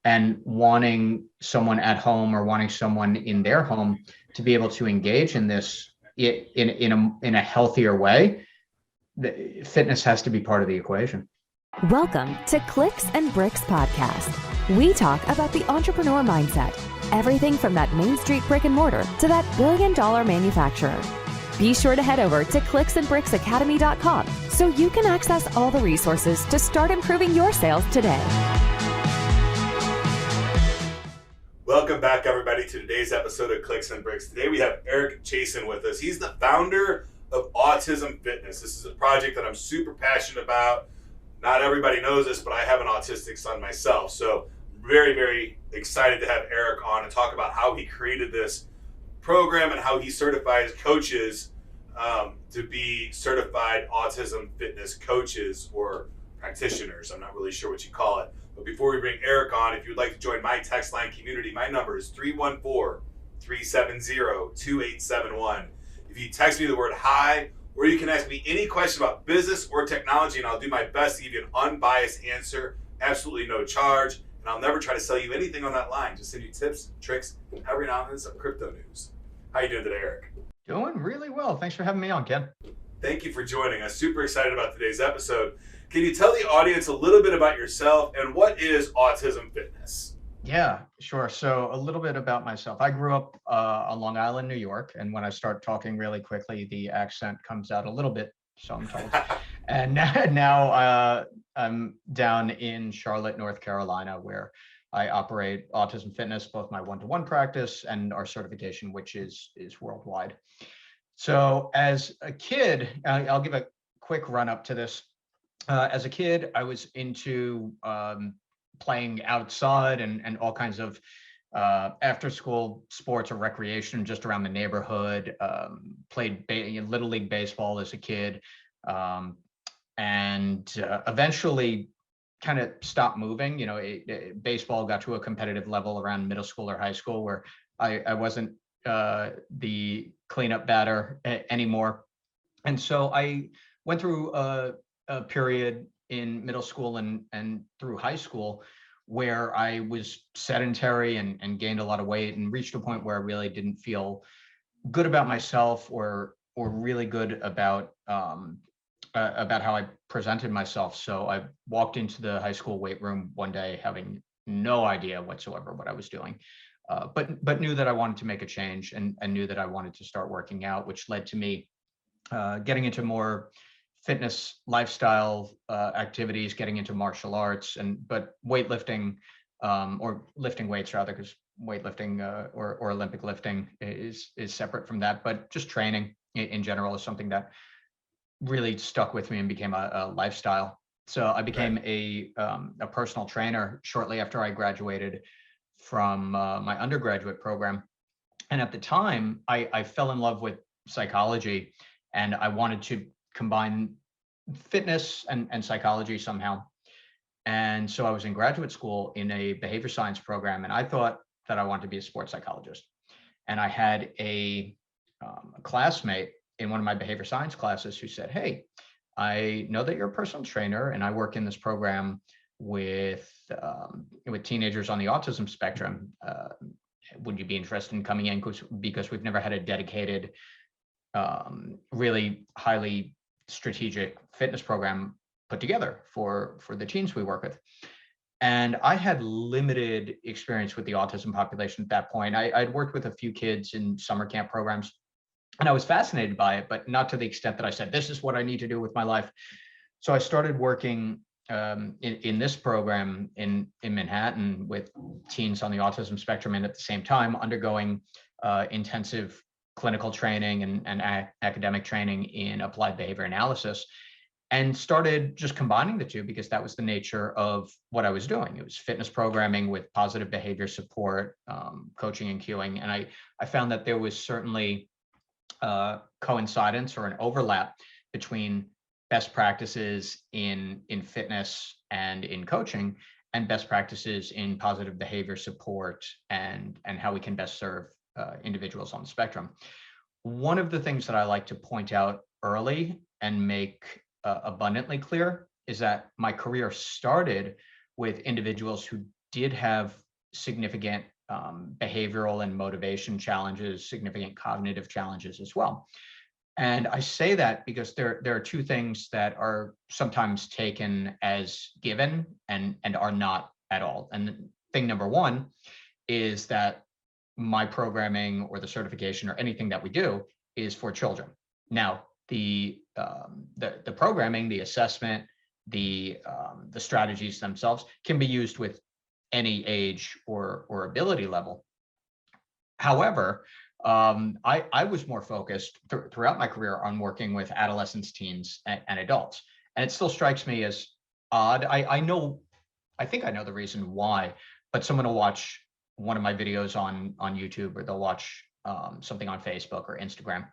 and wanting someone at home or wanting someone in their home to be able to engage in this in a healthier way, fitness has to be part of the equation. Welcome to Clicks and Bricks Podcast. We talk about the entrepreneur mindset, everything from that Main Street brick and mortar to that billion-dollar manufacturer. Be sure to head over to clicksandbricksacademy.com so you can access all the resources to start improving your sales today. Welcome back, everybody, to today's episode of Clicks and Bricks. Today we have Eric Chessen with us. He's the founder of Autism Fitness. This is a project that I'm super passionate about. Not everybody knows this, but I have an autistic son myself. So very, very excited to have Eric on and talk about how he created this program and how he certifies coaches to be certified autism fitness coaches or practitioners. I'm not really sure what you call it. But before we bring Eric on, if you'd like to join my text line community, my number is 314-370-2871. If you text me the word hi, or you can ask me any question about business or technology, and I'll do my best to give you an unbiased answer, absolutely no charge, and I'll never try to sell you anything on that line. Just send you tips, tricks, and every now and then some crypto news. How you doing today, Eric? Doing really well. Thanks for having me on, Ken. Thank you for joining us. Super excited about today's episode. Can you tell the audience a little bit about yourself and what is Autism Fitness? Yeah, sure. So a little bit about myself. I grew up on Long Island, New York, and when I start talking really quickly, the accent comes out a little bit, so I'm told. And now I'm down in Charlotte, North Carolina, where I operate Autism Fitness, both my one-to-one practice and our certification, which is worldwide. So as a kid, I'll give a quick run up to this. As a kid, I was into playing outside and all kinds of after school sports or recreation just around the neighborhood. Played Little League baseball as a kid, and eventually kind of stopped moving. You know, baseball got to a competitive level around middle school or high school where I wasn't the cleanup batter anymore. And so I went through a period in middle school and through high school where I was sedentary and gained a lot of weight and reached a point where I really didn't feel good about myself or really good about how I presented myself. So I walked into the high school weight room one day having no idea whatsoever what I was doing, but knew that I wanted to make a change and knew that I wanted to start working out, which led to me getting into more fitness lifestyle activities, getting into martial arts, but weightlifting or lifting weights rather, because weightlifting or Olympic lifting is separate from that. But just training in general is something that really stuck with me and became a lifestyle. So I became a personal trainer shortly after I graduated from my undergraduate program. And at the time, I fell in love with psychology, and I wanted to combine fitness and psychology somehow. And so I was in graduate school in a behavior science program, and I thought that I wanted to be a sports psychologist. And I had a classmate in one of my behavior science classes who said, "Hey, I know that you're a personal trainer, and I work in this program with teenagers on the autism spectrum. Would you be interested in coming in? Because we've never had a dedicated, really highly strategic fitness program put together for the teens we work with." And I had limited experience with the autism population at that point. I'd worked with a few kids in summer camp programs, and I was fascinated by it, but not to the extent that I said, this is what I need to do with my life. So I started working in this program in Manhattan with teens on the autism spectrum, and at the same time undergoing intensive clinical training and academic training in applied behavior analysis, and started just combining the two because that was the nature of what I was doing. It was fitness programming with positive behavior support, coaching and cueing. And I found that there was certainly coincidence or an overlap between best practices in fitness and in coaching and best practices in positive behavior support and how we can best serve individuals on the spectrum. One of the things that I like to point out early and make abundantly clear is that my career started with individuals who did have significant behavioral and motivation challenges, significant cognitive challenges as well. And I say that because there are two things that are sometimes taken as given and are not at all. And thing number one is that my programming or the certification or anything that we do is for children. Now, the programming, the assessment, the strategies themselves can be used with any age or ability level. However, I was more focused throughout my career on working with adolescents, teens, and adults. And it still strikes me as odd. I think I know the reason why, but someone will watch one of my videos on YouTube, or they'll watch something on Facebook or Instagram,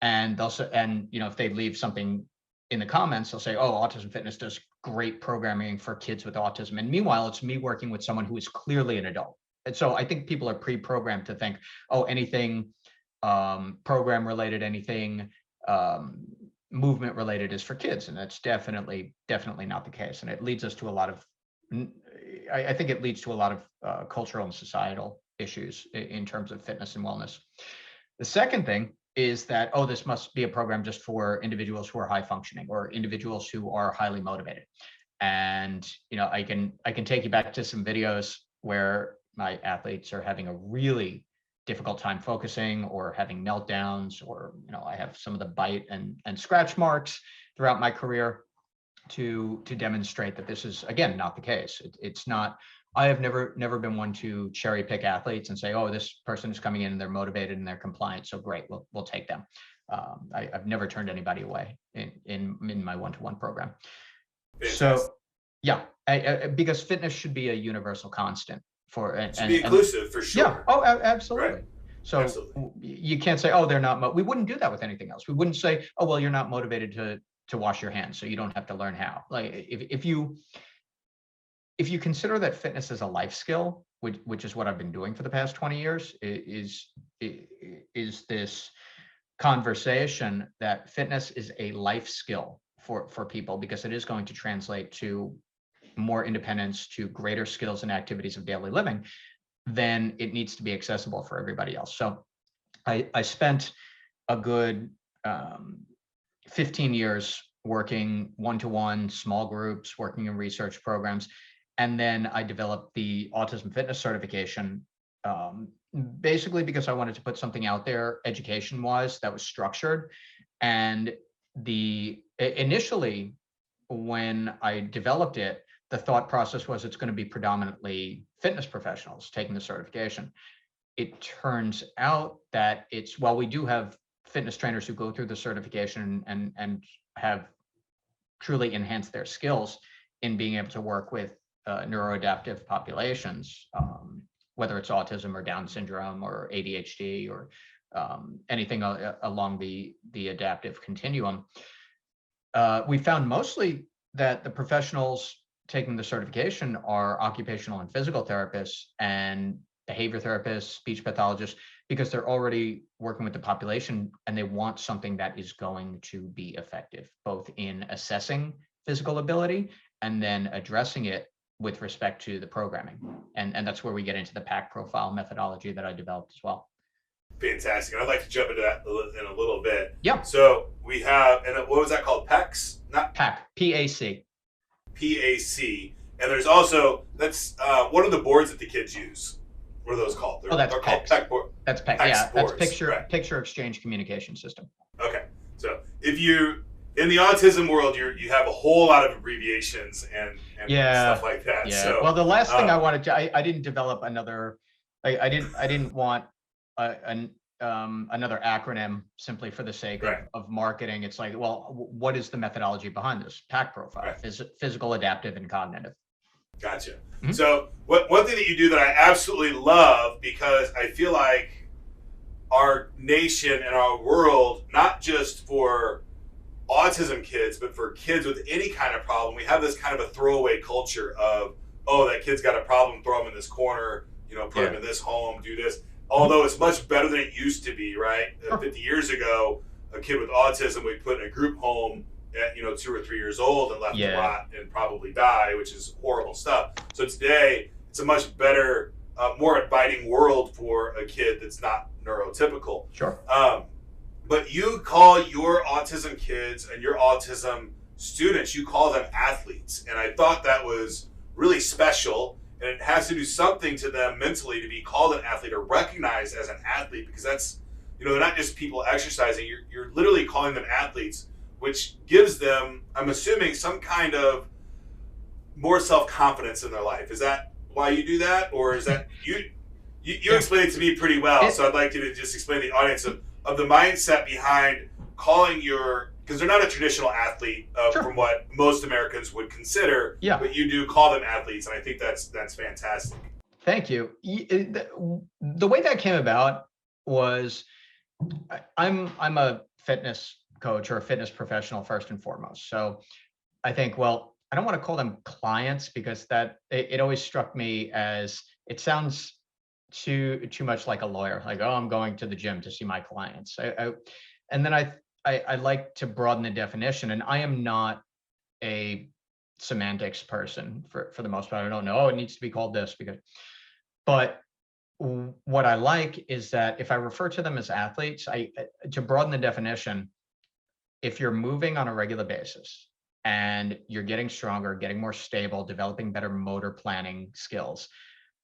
and if they leave something in the comments, they'll say, "Oh, Autism Fitness does great programming for kids with autism." And meanwhile, it's me working with someone who is clearly an adult. And so I think people are pre-programmed to think, oh, anything program related, anything movement related is for kids. And that's definitely not the case. And it leads us to a lot of, I think it leads to a lot of cultural and societal issues in terms of fitness and wellness. The second thing is that, oh, this must be a program just for individuals who are high functioning or individuals who are highly motivated. And, I can take you back to some videos where my athletes are having a really difficult time focusing or having meltdowns, or, I have some of the bite and scratch marks throughout my career to demonstrate that this is, again, not the case. It's not. I have never been one to cherry pick athletes and say, oh, this person is coming in and they're motivated and they're compliant, so great, we'll take them. I've never turned anybody away in my one-to-one program. So yeah, because fitness should be a universal constant to be inclusive, for sure. Yeah. Oh, absolutely. Right. So absolutely. You can't say, oh, they're not. We wouldn't do that with anything else. We wouldn't say, oh, well, you're not motivated to wash your hands, so you don't have to learn how. Like if you consider that fitness is a life skill, which is what I've been doing for the past 20 years, is this conversation that fitness is a life skill for people, because it is going to translate to more independence, to greater skills and activities of daily living, then it needs to be accessible for everybody else. So I spent a good 15 years working one-to-one, small groups, working in research programs. And then I developed the Autism Fitness certification, basically because I wanted to put something out there education-wise that was structured. And initially, when I developed it, the thought process was it's going to be predominantly fitness professionals taking the certification. It turns out that we do have fitness trainers who go through the certification and have truly enhanced their skills in being able to work with neuroadaptive populations, whether it's autism or Down syndrome or ADHD or anything along the adaptive continuum. We found mostly that the professionals taking the certification are occupational and physical therapists and behavior therapists, speech pathologists, because they're already working with the population and they want something that is going to be effective, both in assessing physical ability and then addressing it with respect to the programming. And that's where we get into the PAC profile methodology that I developed as well. Fantastic. I'd like to jump into that in a little bit. Yeah. So we have, and what was that called? PACs? Not PAC, PAC. PAC. And there's also, that's what are the boards that the kids use? What are those called? That's they're PECs. called PEC board. That's PEC. PECs Yeah, boards, that's right. picture exchange communication system. Okay. So if you, in the autism world, you have a whole lot of abbreviations and stuff like that. Yeah. So, well, the last thing I wanted to, I didn't develop another, I didn't want another acronym simply for the sake of marketing. It's like, well, what is the methodology behind this? PAC profile, physical, adaptive, and cognitive. Gotcha. Mm-hmm. So one thing that you do that I absolutely love, because I feel like our nation and our world, not just for autism kids, but for kids with any kind of problem, we have this kind of a throwaway culture of, oh, that kid's got a problem, throw him in this corner, put him in this home, do this. Although it's much better than it used to be, right? 50 years ago, a kid with autism we put in a group home at 2 or 3 years old and left a lot and probably die, which is horrible stuff. So today, it's a much better, more inviting world for a kid that's not neurotypical. Sure. But you call your autism kids and your autism students, you call them athletes. And I thought that was really special. And it has to do something to them mentally to be called an athlete or recognized as an athlete, because that's, they're not just people exercising. You're literally calling them athletes, which gives them, I'm assuming, some kind of more self-confidence in their life. Is that why you do that? Or is that, you explained it to me pretty well. So I'd like you to just explain to the audience of the mindset behind calling because they're not a traditional athlete Sure. from what most Americans would consider, Yeah. but you do call them athletes, and I think that's fantastic. Thank you. The way that came about was I'm a fitness coach or a fitness professional first and foremost. So I think, well, I don't want to call them clients because it always struck me as it sounds too much like a lawyer, like, oh, I'm going to the gym to see my clients. And then I like to broaden the definition, and I am not a semantics person for the most part. I don't know, it needs to be called this but what I like is that if I refer to them as athletes, to broaden the definition, if you're moving on a regular basis and you're getting stronger, getting more stable, developing better motor planning skills,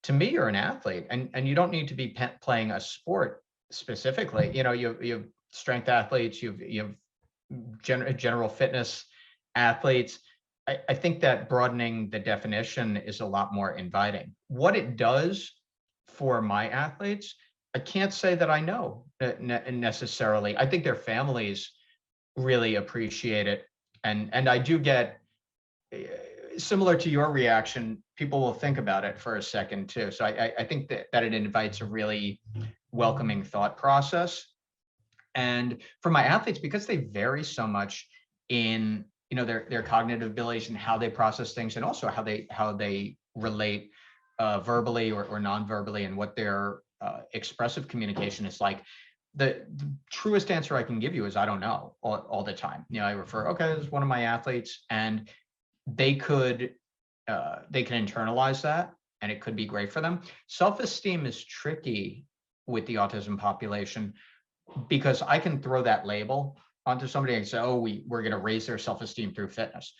to me, you're an athlete, and you don't need to be playing a sport specifically. You have strength athletes, you have general fitness athletes. I think that broadening the definition is a lot more inviting. What it does for my athletes, I can't say that I know necessarily. I think their families really appreciate it. And I do get, similar to your reaction, people will think about it for a second too. So I think that it invites a really welcoming thought process. And for my athletes, because they vary so much in their cognitive abilities and how they process things, and also how they relate verbally or non-verbally, and what their expressive communication is like. The truest answer I can give you is I don't know all the time. I refer, okay, this is one of my athletes, and they can internalize that, and it could be great for them. Self-esteem is tricky with the autism population, because I can throw that label onto somebody and say, oh, we're going to raise their self-esteem through fitness.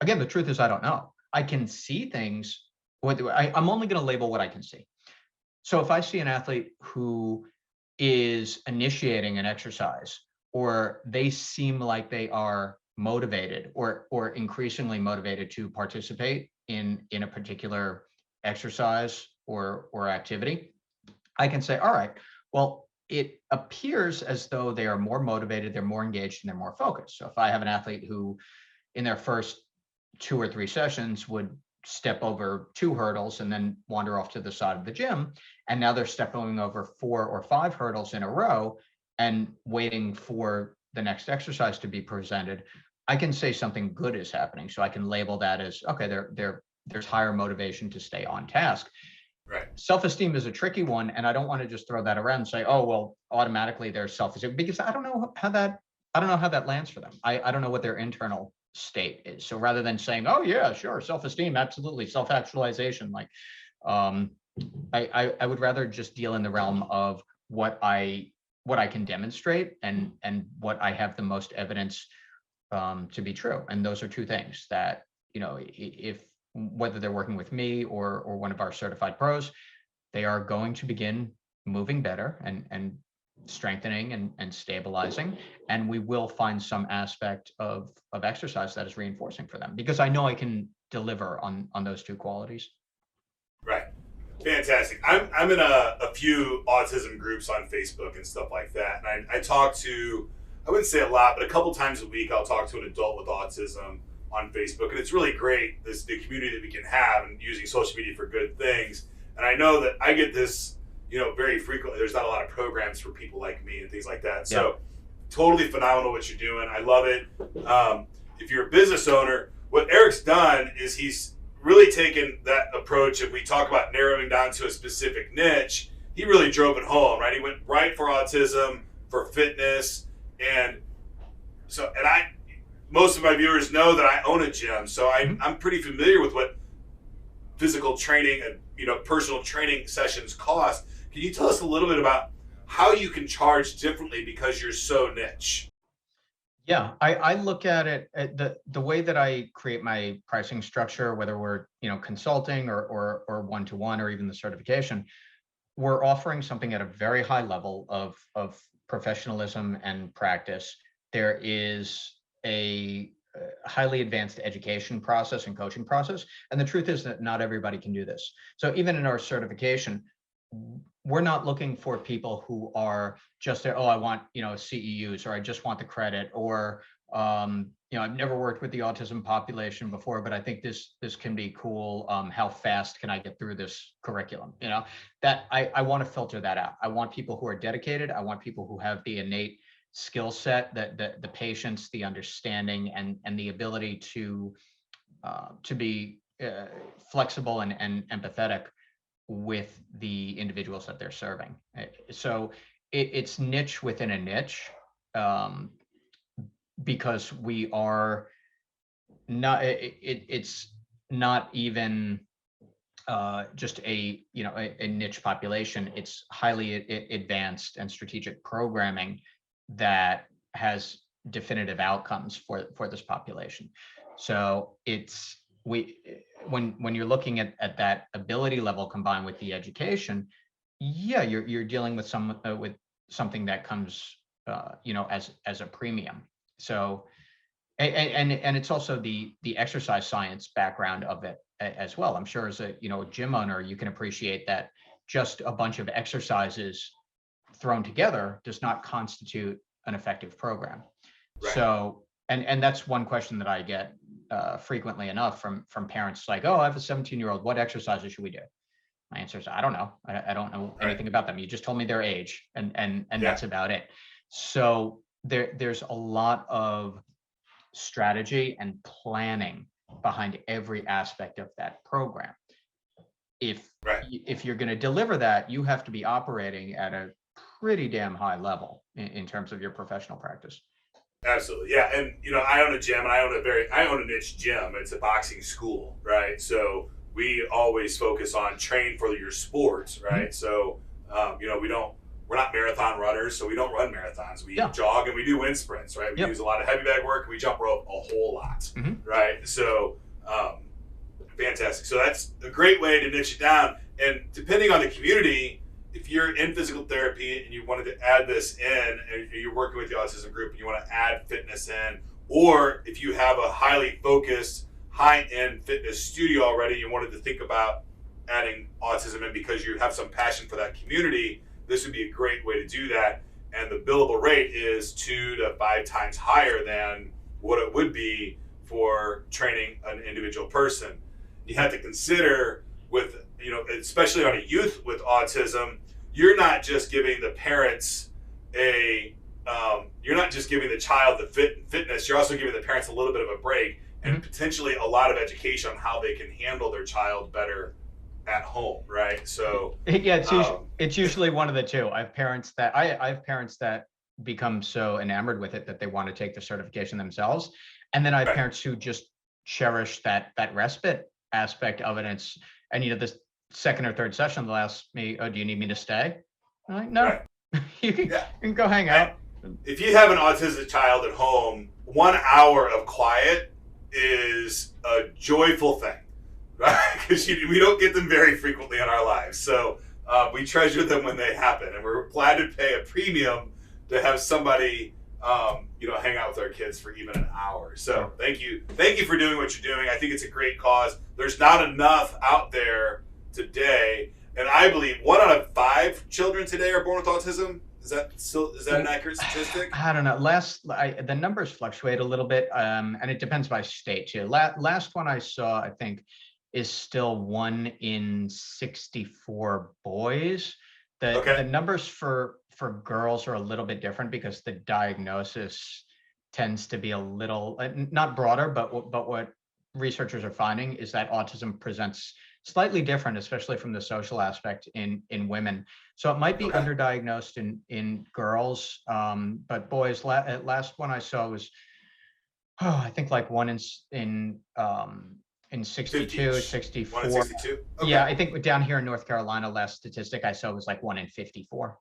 Again, the truth is I don't know. I can see things. I'm only going to label what I can see. So if I see an athlete who is initiating an exercise, or they seem like they are motivated or increasingly motivated to participate in a particular exercise or activity, I can say, all right, well, it appears as though they are more motivated, they're more engaged, and they're more focused. So if I have an athlete who in their first 2 or 3 sessions would step over 2 hurdles and then wander off to the side of the gym, and now they're stepping over 4 or 5 hurdles in a row and waiting for the next exercise to be presented, I can say something good is happening. So I can label that as, okay, there's higher motivation to stay on task. Right. Self-esteem is a tricky one, and I don't want to just throw that around and say, oh, well, automatically there's self-esteem, because I don't know how that lands for them. I don't know what their internal state is. So rather than saying, oh yeah, sure, self-esteem, absolutely, self-actualization, like I would rather just deal in the realm of what I can demonstrate and what I have the most evidence to be true. And those are 2 things that, if whether they're working with me or one of our certified pros, they are going to begin moving better and strengthening and stabilizing. And we will find some aspect of exercise that is reinforcing for them, because I know I can deliver on those 2 qualities. Right. Fantastic. I'm in a few autism groups on Facebook and stuff like that. And I talk to, I wouldn't say a lot, but a couple times a week, I'll talk to an adult with autism on Facebook. And it's really great, the community that we can have, and using social media for good things. And I know that I get this, very frequently. There's not a lot of programs for people like me and things like that. So totally phenomenal what you're doing. I love it. If you're a business owner, what Eric's done is he's really taken that approach. If we talk about narrowing down to a specific niche, he really drove it home, right? He went right for autism, for fitness. And most of my viewers know that I own a gym. So I'm pretty familiar with what physical training and personal training sessions cost. Can you tell us a little bit about how you can charge differently because you're so niche? Yeah, I look at it at the way that I create my pricing structure, whether we're consulting or one-to-one or even the certification, we're offering something at a very high level of professionalism and practice. There is a highly advanced education process and coaching process, and the truth is that not everybody can do this. So even in our certification, we're not looking for people who are just there, oh, I want CEUs, or I just want the credit, or I've never worked with the autism population before, but I think this can be cool. How fast can I get through this curriculum? That I want to filter that out. I want people who are dedicated. I want people who have the innate skill set, that the patience, the understanding, and the ability to be flexible and empathetic with the individuals that they're serving. So it's niche within a niche, because we are not, it's not even just a niche population. It's highly advanced and strategic programming that has definitive outcomes for this population. So when you're looking at that ability level combined with the education, yeah, you're dealing with something that comes as a premium. So and it's also the exercise science background of it as well. I'm sure as a gym owner, you can appreciate that just a bunch of exercises thrown together does not constitute an effective program. Right. So and that's one question that I get frequently enough from parents, like, oh, I have a 17-year-old, what exercises should we do? My answer is, I don't know. I don't know anything about them. You just told me their age, and that's about it. So there's a lot of strategy and planning behind every aspect of that program. If you're going to deliver that, you have to be operating at a pretty damn high level in terms of your professional practice. Absolutely, yeah. And I own a gym, and I own a niche gym. It's a boxing school, right? So we always focus on train for your sports, right? Mm-hmm. So we're not marathon runners, so we don't run marathons. We jog and we do wind sprints, right? We use a lot of heavy bag work, and we jump rope a whole lot, mm-hmm. right? So fantastic. So that's a great way to niche it down. And depending on the community, if you're in physical therapy and you wanted to add this in, and you're working with the autism group and you want to add fitness in, or if you have a highly focused, high-end fitness studio already, you wanted to think about adding autism in because you have some passion for that community, this would be a great way to do that. And the billable rate is 2 to 5 times higher than what it would be for training an individual person. You have to consider with, especially on a youth with autism, you're not just giving the parents you're not just giving the child the fitness, you're also giving the parents a little bit of a break and mm-hmm. potentially a lot of education on how they can handle their child better at home, right? So yeah, it's usually one of the two. I have parents that become so enamored with it that they want to take the certification themselves, and then I have parents who just cherish that respite aspect of it. And this second or third session, they'll ask me, "Oh, do you need me to stay?" I'm like, "No, you can go hang out." If you have an autistic child at home, 1 hour of quiet is a joyful thing, right? Because we don't get them very frequently in our lives. So we treasure them when they happen, and we're glad to pay a premium to have somebody hang out with our kids for even an hour. So thank you for doing what you're doing. I think it's a great cause. There's not enough out there today, and I believe 1 out of 5 children today are born with autism. Is that an accurate statistic? I don't know. The numbers fluctuate a little bit, and it depends by state too. Last one I saw, I think, is still 1 in 64 boys. The numbers for girls are a little bit different because the diagnosis tends to be a little not broader, but what researchers are finding is that autism presents slightly different, especially from the social aspect in women. So it might be underdiagnosed in girls, but boys. Last one I saw was, I think like 1 in in 62, 50-ish. 64. 1 in 62? Okay. Yeah, I think down here in North Carolina, last statistic I saw was like 1 in 54.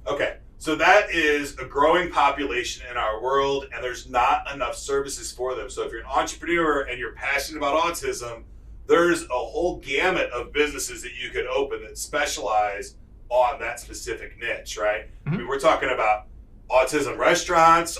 Okay, so that is a growing population in our world, and there's not enough services for them. So if you're an entrepreneur and you're passionate about autism, there's a whole gamut of businesses that you could open that specialize on that specific niche, right? Mm-hmm. I mean, we're talking about autism restaurants,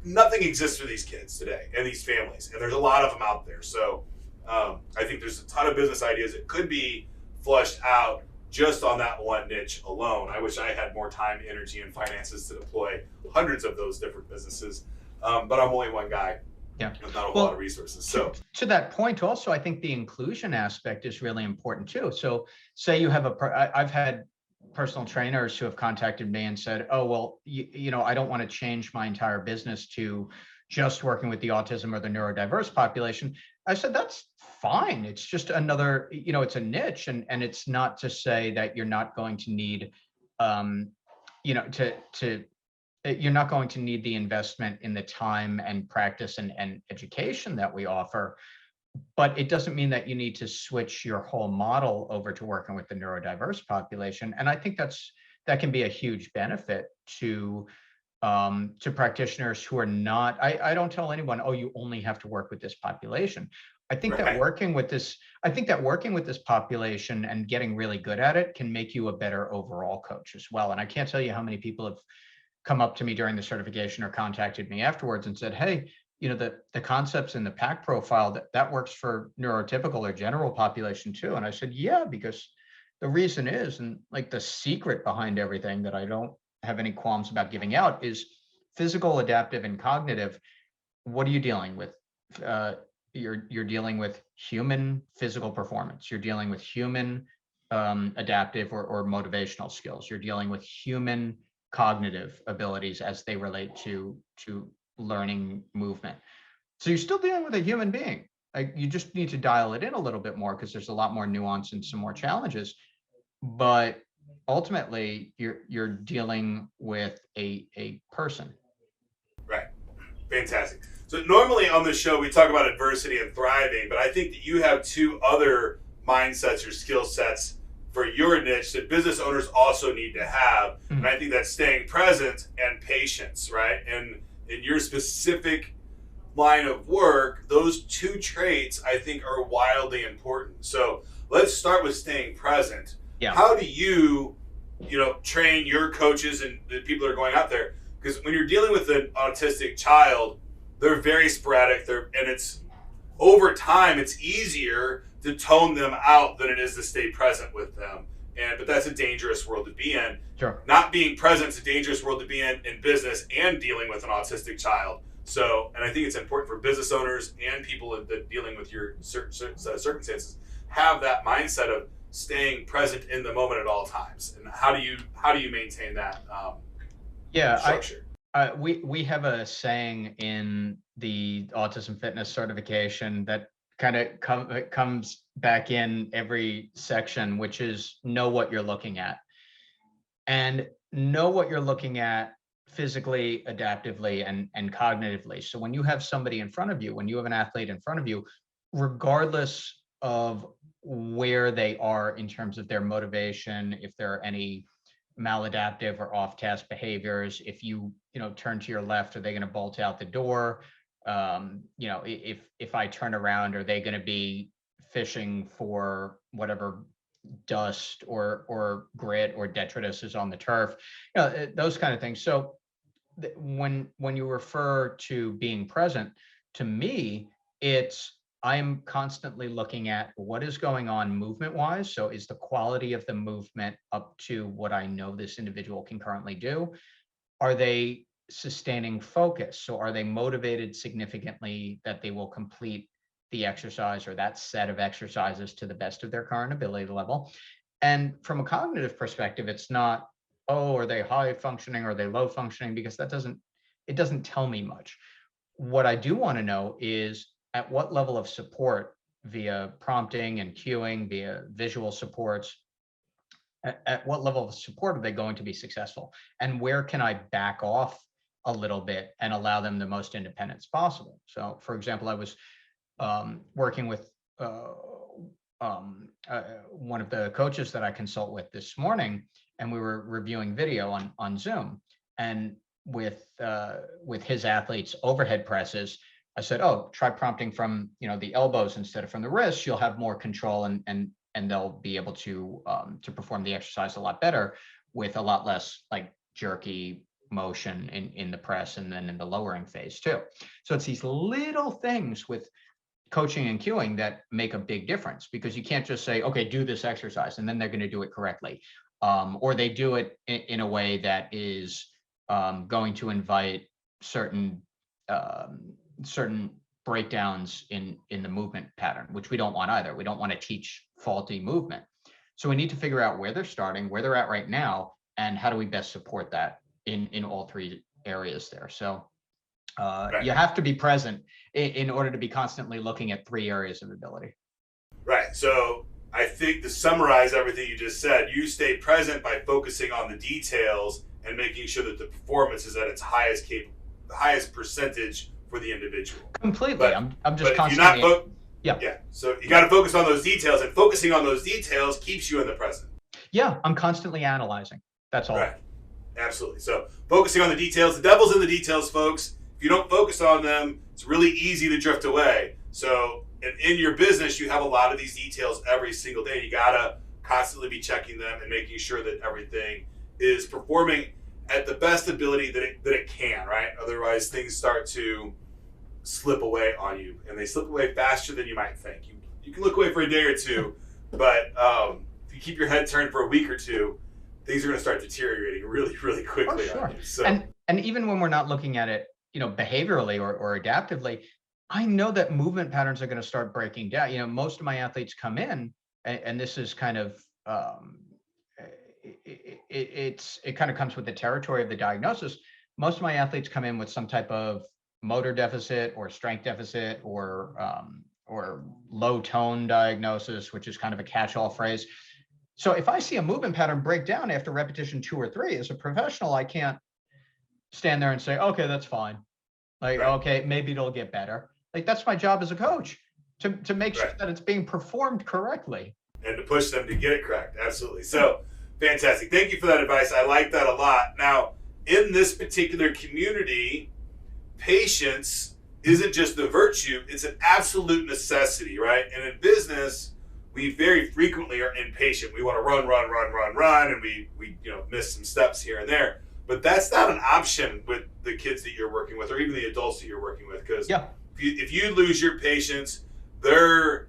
nothing exists for these kids today and these families, and there's a lot of them out there. So I think there's a ton of business ideas that could be flushed out just on that one niche alone. I wish I had more time, energy, and finances to deploy hundreds of those different businesses, but I'm only one guy. Yeah, with not a whole lot of resources. So to that point, also, I think the inclusion aspect is really important too. So, say you have I've had personal trainers who have contacted me and said, "Oh, well, you know, I don't want to change my entire business to just working with the autism or the neurodiverse population." I said, "That's fine. It's just another, you know, it's a niche, and it's not to say that you're not going to need, you know, you're not going to need the investment in the time and practice and education that we offer, but it doesn't mean that you need to switch your whole model over to working with the neurodiverse population." And I think that can be a huge benefit to practitioners who are not. I don't tell anyone, "Oh, you only have to work with this population." I think that working with this population and getting really good at it can make you a better overall coach as well. And I can't tell you how many people have come up to me during the certification or contacted me afterwards and said, "Hey, you know, the concepts in the PAC profile, that works for neurotypical or general population too." And I said, "Yeah, because the reason is, and like the secret behind everything that I don't have any qualms about giving out, is physical, adaptive, and cognitive. What are you dealing with? You're dealing with human physical performance. You're dealing with human adaptive or motivational skills. You're dealing with human cognitive abilities as they relate to learning movement. So you're still dealing with a human being. Like, you just need to dial it in a little bit more because there's a lot more nuance and some more challenges. But ultimately, you're dealing with a person." Right. Fantastic. So normally on the show, we talk about adversity and thriving, but I think that you have two other mindsets or skill sets for your niche that business owners also need to have. Mm-hmm. And I think that's staying present and patience, right? And in your specific line of work, those two traits I think are wildly important. So let's start with staying present. Yeah. How do you train your coaches and the people that are going out there? Because when you're dealing with an autistic child, they're very sporadic. And it's over time, it's easier to tone them out than it is to stay present with them. But that's a dangerous world to be in. Sure. Not being present is a dangerous world to be in business and dealing with an autistic child. So, and I think it's important for business owners and people that dealing with your circumstances have that mindset of staying present in the moment at all times. And how do you maintain that structure? We have a saying in the Autism Fitness certification that kind of comes back in every section, which is know what you're looking at. And know what you're looking at physically, adaptively, and cognitively. So when you have somebody in front of you, when you have an athlete in front of you, regardless of where they are in terms of their motivation, if there are any maladaptive or off-task behaviors, if you turn to your left, are they going to bolt out the door? If I turn around, are they going to be fishing for whatever dust or grit or detritus is on the turf? Those kind of things. So when you refer to being present, to me, I'm constantly looking at what is going on movement-wise. So is the quality of the movement up to what I know this individual can currently do? Are they sustaining focus? So are they motivated significantly that they will complete the exercise or that set of exercises to the best of their current ability level? And from a cognitive perspective, it's not, oh, are they high functioning or are they low functioning? Because it doesn't tell me much. What I do want to know is at what level of support via prompting and cueing, via visual supports, at what level of support are they going to be successful? And where can I back off a little bit and allow them the most independence possible? So, for example, I was working with one of the coaches that I consult with this morning, and we were reviewing video on Zoom, and with his athletes' overhead presses, I said, "Oh, try prompting from the elbows instead of from the wrists. You'll have more control, and they'll be able to perform the exercise a lot better with a lot less like jerky motion in the press and then in the lowering phase too." So it's these little things with coaching and cueing that make a big difference, because you can't just say, okay, do this exercise, and then they're going to do it correctly. Or they do it in a way that is going to invite certain breakdowns in the movement pattern, which we don't want either. We don't want to teach faulty movement. So we need to figure out where they're starting, where they're at right now, and how do we best support that in all three areas there. So you have to be present in order to be constantly looking at three areas of ability. Right. So I think to summarize everything you just said, you stay present by focusing on the details and making sure that the performance is at its highest percentage for the individual. Completely. But, I'm just but constantly. Yeah. So you got to focus on those details, and focusing on those details keeps you in the present. Yeah, I'm constantly analyzing. That's all. Right. Absolutely. So focusing on the details, the devil's in the details, folks. If you don't focus on them, it's really easy to drift away. So in your business, you have a lot of these details every single day. You got to constantly be checking them and making sure that everything is performing at the best ability that it can, right? Otherwise, things start to slip away on you, and they slip away faster than you might think. You can look away for a day or two, but if you keep your head turned for a week or two, things are going to start deteriorating really, really quickly. Oh, sure. On you. So, and even when we're not looking at it, behaviorally or adaptively, I know that movement patterns are going to start breaking down. Most of my athletes come in, and this is kind of it kind of comes with the territory of the diagnosis. Most of my athletes come in with some type of motor deficit or strength deficit or low tone diagnosis, which is kind of a catch-all phrase. So if I see a movement pattern break down after repetition 2 or 3, as a professional, I can't stand there and say, okay, that's fine. Like, right. Okay, maybe it'll get better. Like, that's my job as a coach, to make sure that it's being performed correctly. And to push them to get it correct. Absolutely. So fantastic. Thank you for that advice. I like that a lot. Now, in this particular community, patience isn't just a virtue, it's an absolute necessity, right? And in business, we very frequently are impatient. We want to run, and we miss some steps here and there. But that's not an option with the kids that you're working with, or even the adults that you're working with, because if you lose your patience, their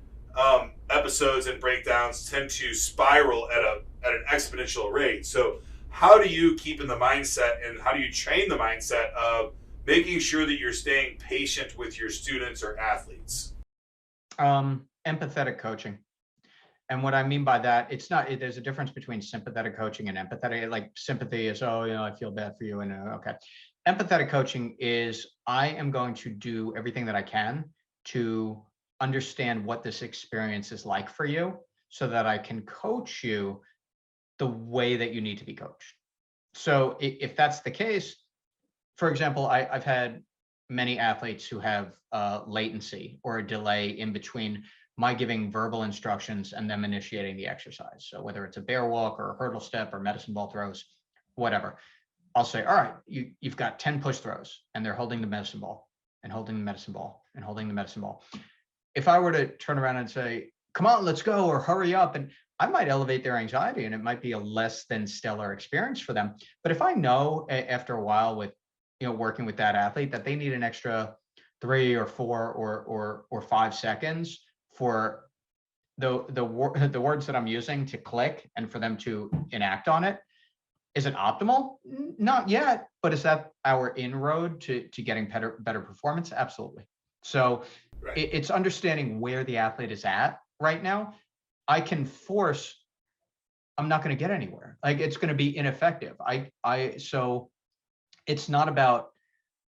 episodes and breakdowns tend to spiral at an exponential rate. So how do you keep in the mindset, and how do you train the mindset of making sure that you're staying patient with your students or athletes? Empathetic coaching. And what I mean by that, there's a difference between sympathetic coaching and empathetic. Like, sympathy is, I feel bad for you. And okay. Empathetic coaching is, I am going to do everything that I can to understand what this experience is like for you, so that I can coach you the way that you need to be coached. So if that's the case, for example, I've had many athletes who have latency or a delay in between my giving verbal instructions and them initiating the exercise. So whether it's a bear walk or a hurdle step or medicine ball throws, whatever, I'll say, all right, you've got 10 push throws, and they're holding the medicine ball and holding the medicine ball and holding the medicine ball. If I were to turn around and say, come on, let's go, or hurry up, and I might elevate their anxiety, and it might be a less than stellar experience for them. But if I know after a while with working with that athlete that they need an extra 3 or 4 or 5 seconds for the words that I'm using to click and for them to enact on it, is it optimal? Not yet, but is that our inroad to getting better performance? Absolutely. So it's understanding where the athlete is at right now. I'm not going to get anywhere. Like, it's going to be ineffective. So it's not about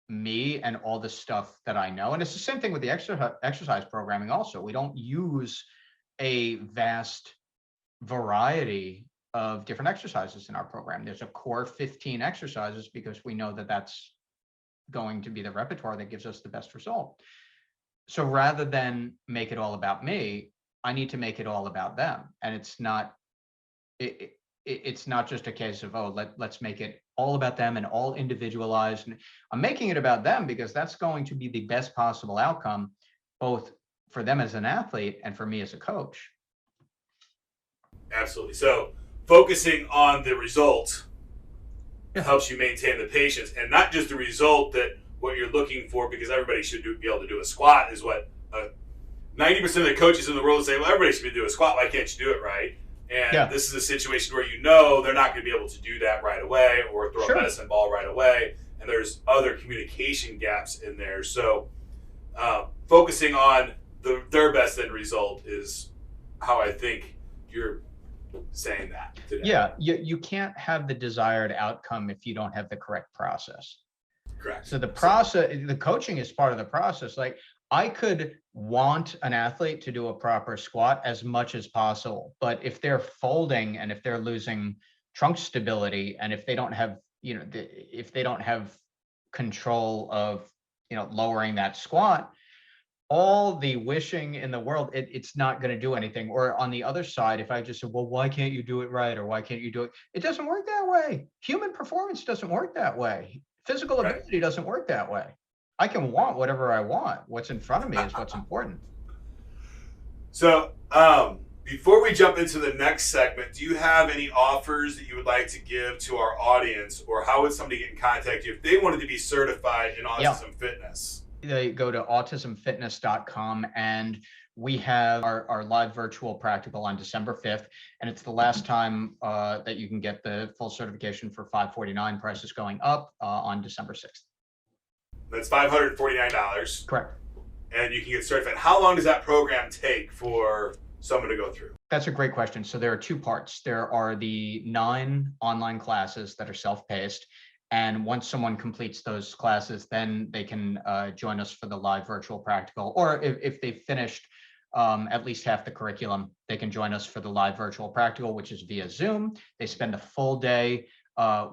me and all the stuff that I know. And it's the same thing with the exercise programming also. We don't use a vast variety of different exercises in our program. There's a core 15 exercises because we know that that's going to be the repertoire that gives us the best result. So rather than make it all about me, I need to make it all about them. And it's not it's not just a case of, oh, let's make it all about them and all individualized. And I'm making it about them because that's going to be the best possible outcome, both for them as an athlete and for me as a coach. Absolutely. So focusing on the result helps you maintain the patience, and not just the result that what you're looking for, because everybody should be able to do a squat is what 90% of the coaches in the world say, well, everybody should be doing a squat. Why can't you do it right? And this is a situation where they're not going to be able to do that right away or throw a medicine ball right away. And there's other communication gaps in there. So focusing on their best end result is how I think you're saying that today. Yeah, you can't have the desired outcome if you don't have the correct process. Correct. So the process, the coaching is part of the process. Like, I could want an athlete to do a proper squat as much as possible, but if they're folding and if they're losing trunk stability and if they don't have, if they don't have control of, lowering that squat, all the wishing in the world, it's not going to do anything. Or on the other side, if I just said, well, why can't you do it right? Or why can't you do it? It doesn't work that way. Human performance doesn't work that way. Physical ability doesn't work that way. I can want whatever I want. What's in front of me is what's important. So before we jump into the next segment, do you have any offers that you would like to give to our audience, or how would somebody get in contact with you if they wanted to be certified in Autism Fitness? They go to autismfitness.com, and we have our live virtual practical on December 5th. And it's the last time that you can get the full certification for $549. Price is going up on December 6th. That's $549. Correct. And you can get certified. How long does that program take for someone to go through? That's a great question. So there are two parts. There are the 9 online classes that are self-paced. And once someone completes those classes, then they can join us for the live virtual practical. Or if they've finished at least half the curriculum, they can join us for the live virtual practical, which is via Zoom. They spend a full day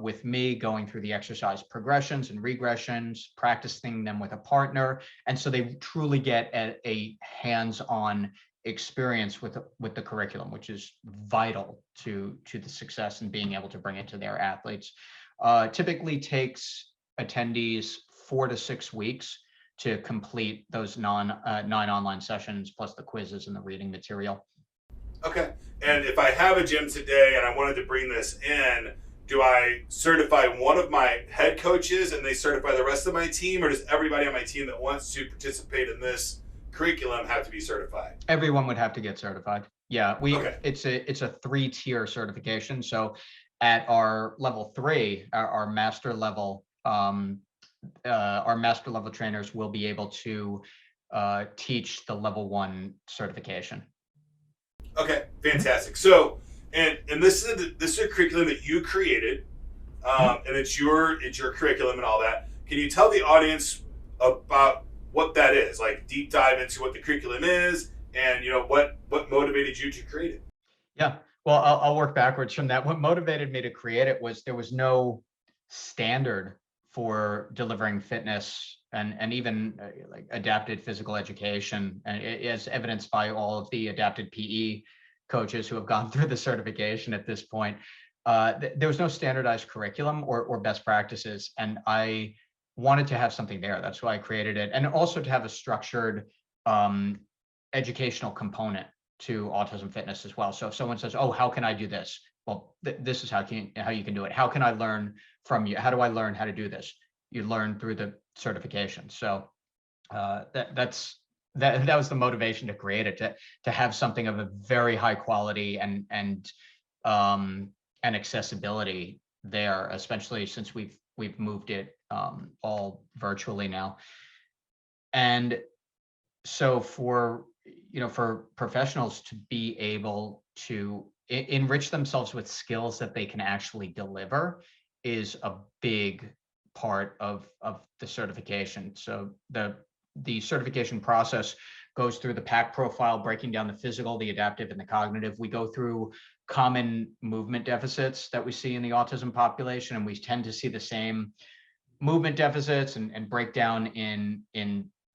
with me going through the exercise progressions and regressions, practicing them with a partner. And so they truly get a hands-on experience with the curriculum, which is vital to the success and being able to bring it to their athletes. Typically takes attendees 4 to 6 weeks to complete those 9 online sessions, plus the quizzes and the reading material. Okay. And if I have a gym today and I wanted to bring this in, do I certify one of my head coaches and they certify the rest of my team, or does everybody on my team that wants to participate in this curriculum have to be certified? Everyone would have to get certified. Yeah, it's a 3-tier certification. So at our level 3, our master level trainers will be able to teach the level 1 certification. Okay, fantastic. So, and this is a curriculum that you created, and it's your curriculum and all that. Can you tell the audience about what that is? Like, deep dive into what the curriculum is, and what motivated you to create it? Yeah. Well, I'll work backwards from that. What motivated me to create it was there was no standard for delivering fitness and even like adapted physical education, and as evidenced by all of the adapted PE coaches who have gone through the certification at this point. There was no standardized curriculum or best practices, and I wanted to have something there. That's why I created it, and also to have a structured educational component to Autism Fitness as well. So if someone says, oh, how can I do this? Well, this is how you can do it. How can I learn from you? How do I learn how to do this? You learn through the certification. So that was the motivation to create it, to have something of a very high quality and accessibility there, especially since we've moved it all virtually now. And so for professionals to be able to enrich themselves with skills that they can actually deliver is a big part of the certification. So the certification process goes through the PAC profile, breaking down the physical, the adaptive, and the cognitive. We go through common movement deficits that we see in the autism population, and we tend to see the same movement deficits and breakdown in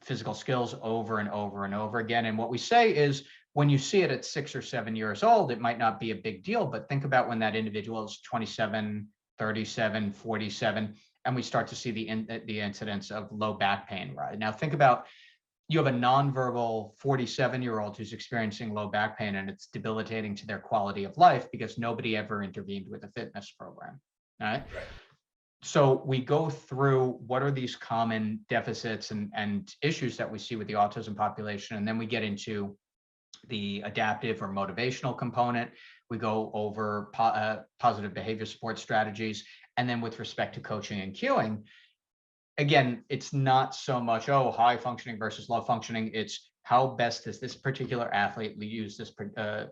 physical skills over and over and over again. And what we say is, when you see it at 6 or 7 years old, it might not be a big deal, but think about when that individual is 27, 37, 47, and we start to see the incidence of low back pain, right? Now think about, you have a nonverbal 47-year-old who's experiencing low back pain, and it's debilitating to their quality of life because nobody ever intervened with a fitness program, right? So we go through what are these common deficits and issues that we see with the autism population, and then we get into the adaptive or motivational component. We go over positive behavior support strategies. And then with respect to coaching and cueing, again, it's not so much, oh, high functioning versus low functioning. It's how best does this particular athlete use this,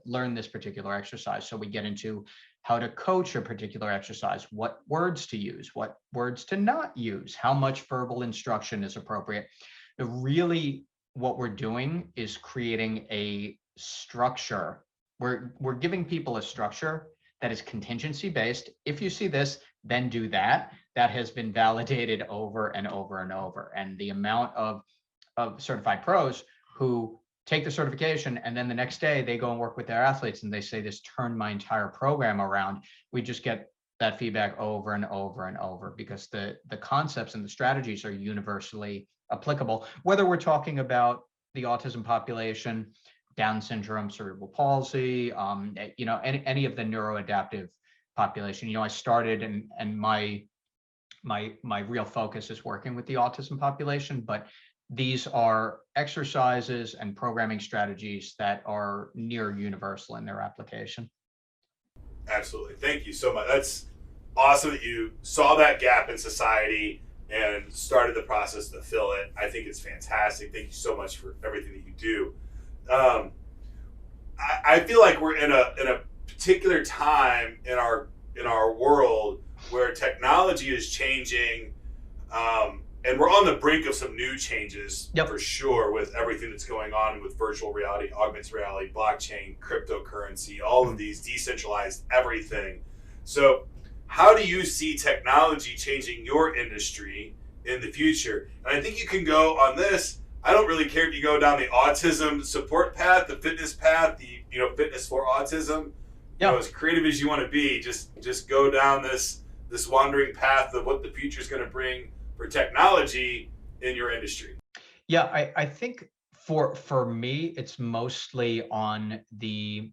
learn this particular exercise. So we get into how to coach a particular exercise, what words to use, what words to not use, how much verbal instruction is appropriate. Really, what we're doing is creating a structure. We're giving people a structure that is contingency based. If you see this, then do that. That has been validated over and over and over. And the amount of certified pros who take the certification and then the next day they go and work with their athletes and they say, this turned my entire program around. We just get that feedback over and over and over because the concepts and the strategies are universally applicable, whether we're talking about the autism population, Down syndrome, cerebral palsy, any of the neuroadaptive population. I started and my real focus is working with the autism population, but these are exercises and programming strategies that are near universal in their application. Absolutely. Thank you so much. That's awesome that you saw that gap in society and started the process to fill it. I think it's fantastic. Thank you so much for everything that you do. I feel like we're in a particular time in our world where technology is changing, and we're on the brink of some new changes. Yep. For sure, with everything that's going on with virtual reality, augmented reality, blockchain, cryptocurrency, all of these decentralized everything. So how do you see technology changing your industry in the future? And I think you can go on this. I don't really care if you go down the autism support path, the fitness path, the fitness for autism. As creative as you want to be, just go down this wandering path of what the future is going to bring for technology in your industry. Yeah, I think for me, it's mostly on the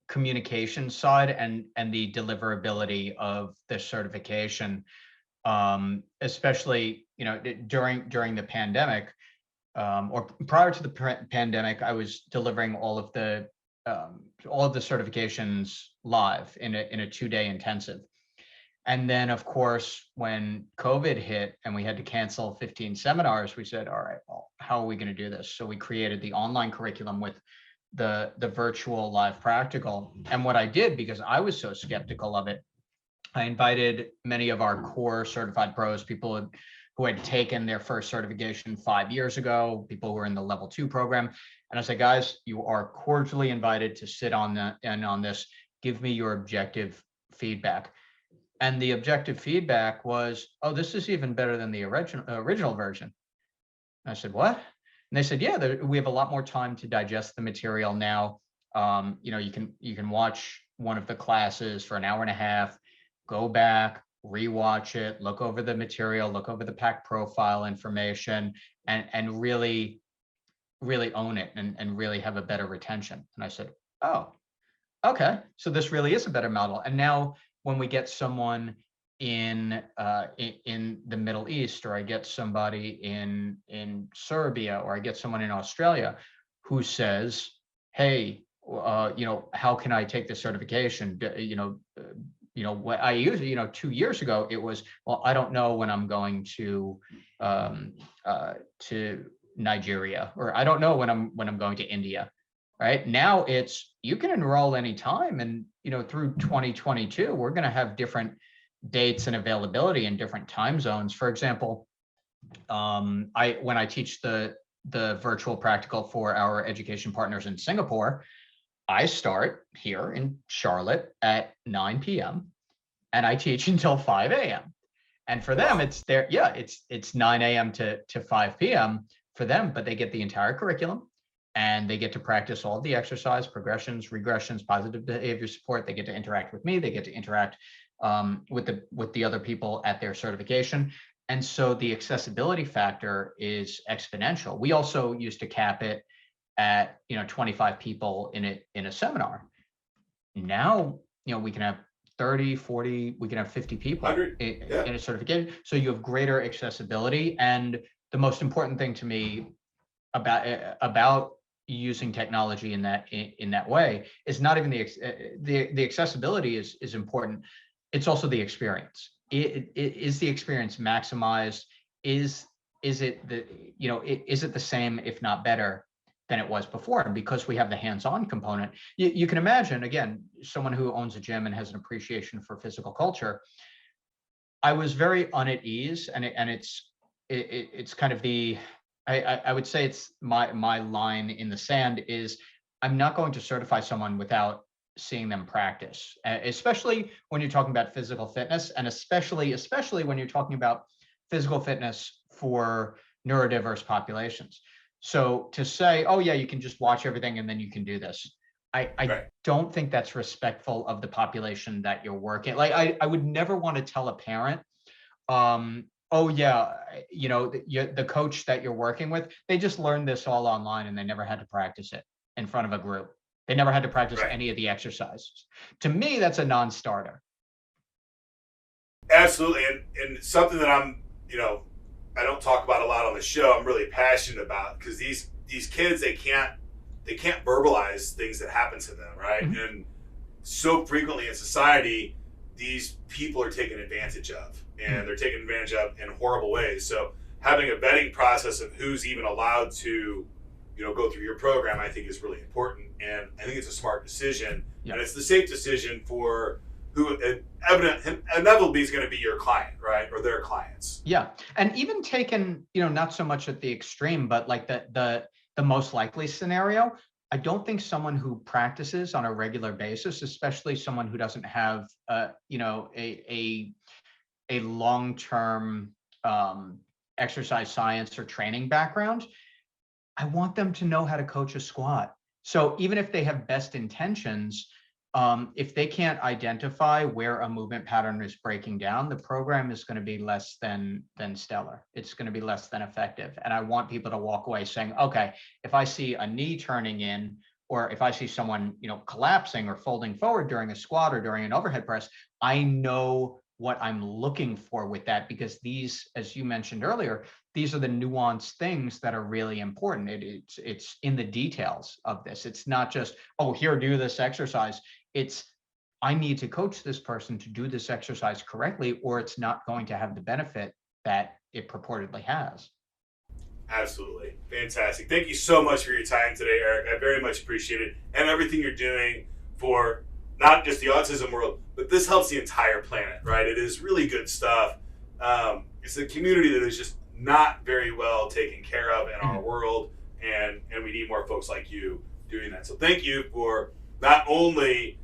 communication side and the deliverability of the certification, especially during the pandemic. Or prior to the pandemic, I was delivering all of the certifications live in a 2-day intensive. And then, of course, when COVID hit and we had to cancel 15 seminars, we said, all right, well, how are we going to do this? So we created the online curriculum with the virtual live practical. And what I did, because I was so skeptical of it, I invited many of our core certified pros, people who had taken their first certification 5 years ago, people who were in the level 2 program. And I said, guys, you are cordially invited to sit on this. Give me your objective feedback. And the objective feedback was, oh, this is even better than the original version. And I said, what? And they said, yeah, we have a lot more time to digest the material now. You can watch one of the classes for an hour and a half, go back, rewatch it, look over the material, look over the pack profile information, and really own it and really have a better retention. And I said, oh, okay, so this really is a better model. And now when we get someone in the Middle East, or I get somebody in Serbia, or I get someone in Australia who says, hey, how can I take this certification? What I usually, 2 years ago, it was, well, I don't know when I'm going to Nigeria, or I don't know when I'm going to India. Right now, it's you can enroll anytime, and through 2022, we're going to have different dates and availability in different time zones. For example, when I teach the virtual practical for our education partners in Singapore, I start here in Charlotte at 9 p.m. and I teach until 5 a.m. And for them, it's 9 a.m. to 5 p.m. for them, but they get the entire curriculum and they get to practice all the exercise, progressions, regressions, positive behavior support. They get to interact with me. They get to interact with the other people at their certification. And so the accessibility factor is exponential. We also used to cap it at 25 people in a seminar. Now, we can have 30, 40, we can have 50 people in a certification. So you have greater accessibility. And the most important thing to me about using technology in that way is not even the accessibility is important. It's also the experience. Is the experience maximized? Is it the same, if not better, than it was before? And because we have the hands-on component, you can imagine, again, someone who owns a gym and has an appreciation for physical culture. I was very at ease, and it's kind of I would say it's my line in the sand is I'm not going to certify someone without seeing them practice, especially when you're talking about physical fitness, and especially when you're talking about physical fitness for neurodiverse populations. So to say, oh yeah, you can just watch everything and then you can do this, I don't think that's respectful of the population that you're working. Like I would never want to tell a parent, oh yeah, the coach that you're working with, they just learned this all online and they never had to practice it in front of a group. They never had to practice any of the exercises. To me, that's a non-starter. Absolutely. And something that I don't talk about a lot on the show, I'm really passionate about, because these kids, they can't verbalize things that happen to them, right? Mm-hmm. And so frequently in society, these people are taken advantage of, and they're taken advantage of in horrible ways. So having a vetting process of who's even allowed to go through your program, I think is really important. And I think it's a smart decision. Yep. And it's the safe decision for who inevitably is going to be your client, right? Or their clients. Yeah. And even taken, not so much at the extreme, but like the most likely scenario, I don't think someone who practices on a regular basis, especially someone who doesn't have, a long-term exercise science or training background, I want them to know how to coach a squat. So even if they have best intentions, if they can't identify where a movement pattern is breaking down, the program is going to be less than stellar. It's going to be less than effective. And I want people to walk away saying, okay, if I see a knee turning in, or if I see someone, collapsing or folding forward during a squat or during an overhead press, I know what I'm looking for with that, because these, as you mentioned earlier, these are the nuanced things that are really important. It's in the details of this. It's not just, oh, here, do this exercise. It's, I need to coach this person to do this exercise correctly, or it's not going to have the benefit that it purportedly has. Absolutely. Fantastic. Thank you so much for your time today, Eric. I very much appreciate it, and everything you're doing for not just the autism world, but this helps the entire planet, right? It is really good stuff. It's a community that is just not very well taken care of in our world, and we need more folks like you doing that. So thank you for not only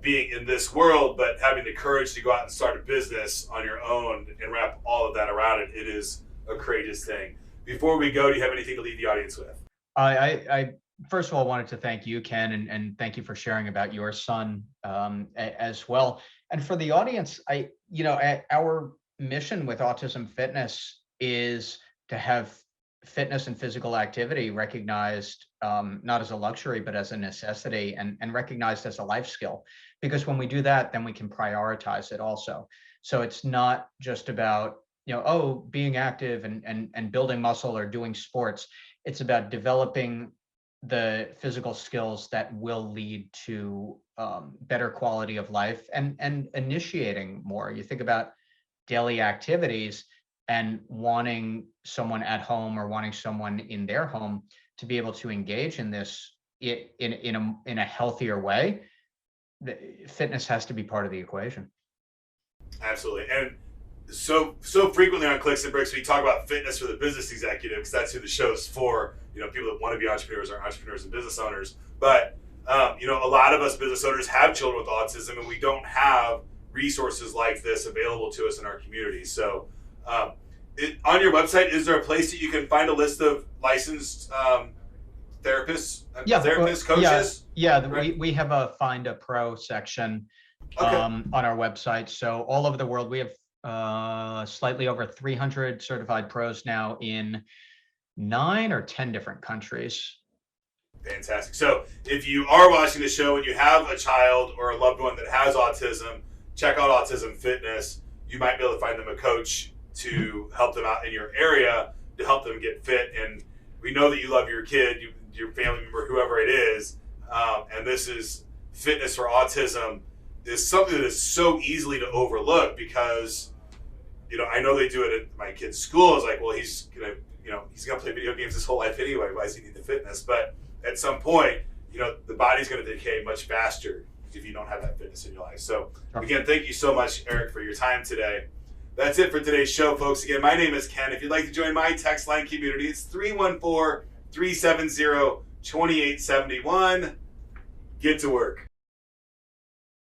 being in this world, but having the courage to go out and start a business on your own and wrap all of that around it. It is a courageous thing. Before we go, do you have anything to leave the audience with? I first of all wanted to thank you, Ken, and thank you for sharing about your son as well. And for the audience, our mission with Autism Fitness is to have fitness and physical activity recognized not as a luxury, but as a necessity, and recognized as a life skill. Because when we do that, then we can prioritize it also. So it's not just about being active and building muscle or doing sports. It's about developing the physical skills that will lead to better quality of life and initiating more. You think about daily activities and wanting someone at home or wanting someone in their home to be able to engage in this in a healthier way. Fitness has to be part of the equation. Absolutely. And so frequently on Clicks and Bricks, we talk about fitness for the business executive, because that's who the show is for. People that want to be entrepreneurs are entrepreneurs and business owners. But a lot of us business owners have children with autism, and we don't have resources like this available to us in our community. So On your website, is there a place that you can find a list of licensed therapists, coaches? We have a Find a Pro section on our website. So all over the world, we have slightly over 300 certified pros now in 9 or 10 different countries. Fantastic. So if you are watching the show and you have a child or a loved one that has autism, check out Autism Fitness. You might be able to find them a coach to help them out in your area, to help them get fit. And we know that you love your kid, your family member, whoever it is. And this is Fitness for Autism is something that is so easily to overlook because, I know they do it at my kid's school. It's like, well, he's gonna play video games his whole life anyway. Why does he need the fitness? But at some point, the body's going to decay much faster if you don't have that fitness in your life. So again, thank you so much, Eric, for your time today. That's it for today's show, folks. Again, my name is Ken. If you'd like to join my text line community, it's 314-370-2871. Get to work.